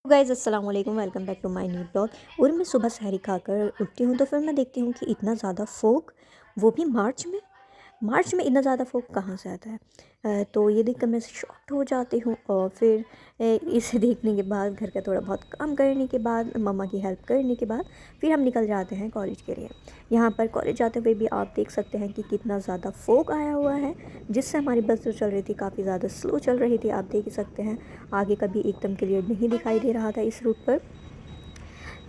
Guys अस्सलाम वालेकुम, welcome back to my new blog. और मैं सुबह सहरी खाकर उठती हूँ तो फिर मैं देखती हूँ कि इतना ज़्यादा फोग, वो भी मार्च में इतना ज़्यादा फोग कहाँ से आता है। तो ये देखकर मैं शॉक्ड हो जाती हूँ। और फिर इसे देखने के बाद घर का थोड़ा बहुत काम करने के बाद, मम्मा की हेल्प करने के बाद, फिर हम निकल जाते हैं कॉलेज के लिए। यहाँ पर कॉलेज जाते हुए भी आप देख सकते हैं कि कितना ज़्यादा फोग आया हुआ है, जिससे हमारी बस जो चल रही थी काफ़ी ज़्यादा स्लो चल रही थी। आप देख ही सकते हैं आगे का भी एकदम क्लियर नहीं दिखाई दे रहा था इस रूट पर।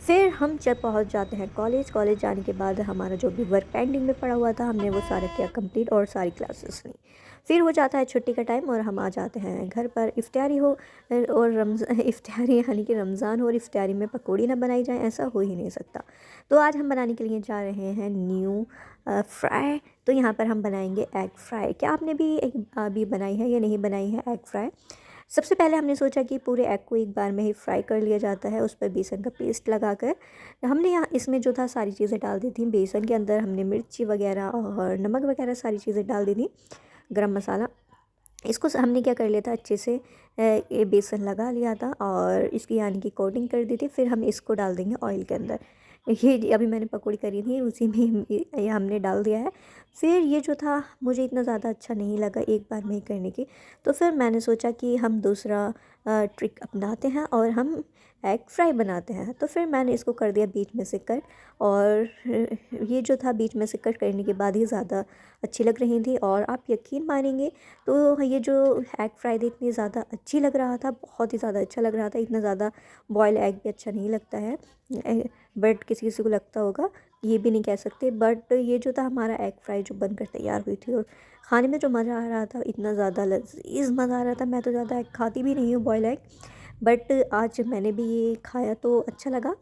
फिर हम जब पहुंच जाते हैं कॉलेज जाने के बाद हमारा जो भी वर्क पेंडिंग में पड़ा हुआ था हमने वो सारा किया कंप्लीट और सारी क्लासेस ली। फिर हो जाता है छुट्टी का टाइम और हम आ जाते हैं घर पर। इफ्तारी हो और इफ्तारी यानी कि रमज़ान हो और इफ्तारी में पकौड़ी ना बनाई जाए, ऐसा हो ही नहीं सकता। तो आज हम बनाने के लिए जा रहे हैं न्यू फ्राई। तो यहाँ पर हम बनाएंगे एग फ्राई। क्या आपने भी अभी बनाई है या नहीं बनाई है एग फ्राई? सबसे पहले हमने सोचा कि पूरे एग को एक बार में ही फ्राई कर लिया जाता है, उस पर बेसन का पेस्ट लगाकर। हमने यहाँ इसमें जो था सारी चीज़ें डाल दी थी। बेसन के अंदर हमने मिर्ची वगैरह और नमक वगैरह सारी चीज़ें डाल दी थी, गरम मसाला। इसको हमने क्या कर लिया था, अच्छे से ये बेसन लगा लिया था और इसकी यानी कि कोटिंग कर दी थी। फिर हम इसको डाल देंगे ऑयल के अंदर। ये अभी मैंने पकौड़ी करी थी उसी में ये हमने डाल दिया है। फिर ये जो था मुझे इतना ज़्यादा अच्छा नहीं लगा एक बार में ही करने की, तो फिर मैंने सोचा कि हम दूसरा ट्रिक अपनाते हैं और हम एग फ्राई बनाते हैं। तो फिर मैंने इसको कर दिया बीच में से कट। और ये जो था बीच में से कट करने के बाद ही ज़्यादा अच्छी लग रही थी। और आप यकीन मानेंगे तो ये जो एग फ्राई थी इतनी ज़्यादा अच्छी लग रहा था, बहुत ही ज़्यादा अच्छा लग रहा था। इतना ज़्यादा बॉयल एग भी अच्छा नहीं लगता है, बट किसी किसी को लगता होगा, ये भी नहीं कह सकते। बट ये जो था हमारा एग फ्राई जो बनकर तैयार हुई थी और खाने में जो मज़ा आ रहा था, इतना ज़्यादा लज़ीज़ मज़ा आ रहा था। मैं तो ज़्यादा एग खाती भी नहीं हूँ बॉयल एग, बट आज मैंने भी ये खाया तो अच्छा लगा।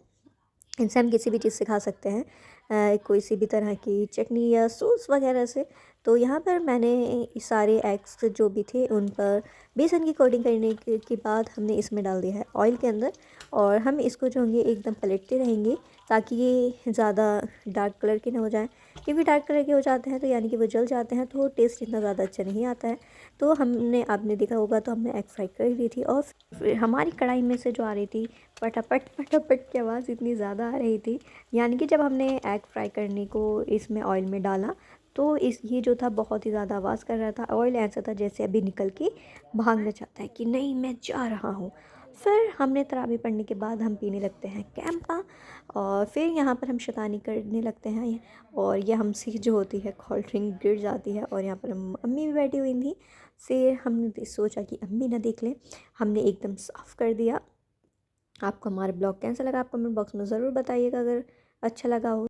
इनसे हम किसी भी चीज़ से खा सकते हैं, कोई सी भी तरह की चटनी या सॉस वगैरह से। तो यहाँ पर मैंने सारे एग्स जो भी थे उन पर बेसन की कोटिंग करने के बाद हमने इसमें डाल दिया है ऑयल के अंदर। और हम इसको जो होंगे एकदम पलटते रहेंगे ताकि ये ज़्यादा डार्क कलर के ना हो जाएं, क्योंकि डार्क कलर के हो जाते हैं तो यानी कि वो जल जाते हैं तो टेस्ट इतना ज़्यादा अच्छा नहीं आता है। तो हमने, आपने देखा होगा, तो हमने एग फ्राई कर ली थी। और फिर हमारी कढ़ाई में से जो आ रही थी पटापट पटापट की आवाज़ इतनी ज़्यादा आ रही थी, यानी कि जब हमने एग फ्राई करने को इसमें ऑयल में डाला तो इस ये जो था बहुत ही ज़्यादा आवाज़ कर रहा था। ऑयल ऐसा था जैसे अभी निकल के भागना चाहता है कि नहीं मैं जा रहा हूँ। फिर हमने तरावी पढ़ने के बाद हम पीने लगते हैं कैंपा। और फिर यहाँ पर हम शैतानी करने लगते हैं और ये हमसे जो होती है कोल्ड ड्रिंक गिर जाती है। और यहाँ पर हम अम्मी भी बैठी हुई थी। फिर हमने सोचा कि अम्मी ना देख लें, हमने एकदम साफ़ कर दिया। आपको हमारा ब्लॉग कैसा लगा आप कमेंट बॉक्स में ज़रूर बताइएगा अगर अच्छा लगा हो।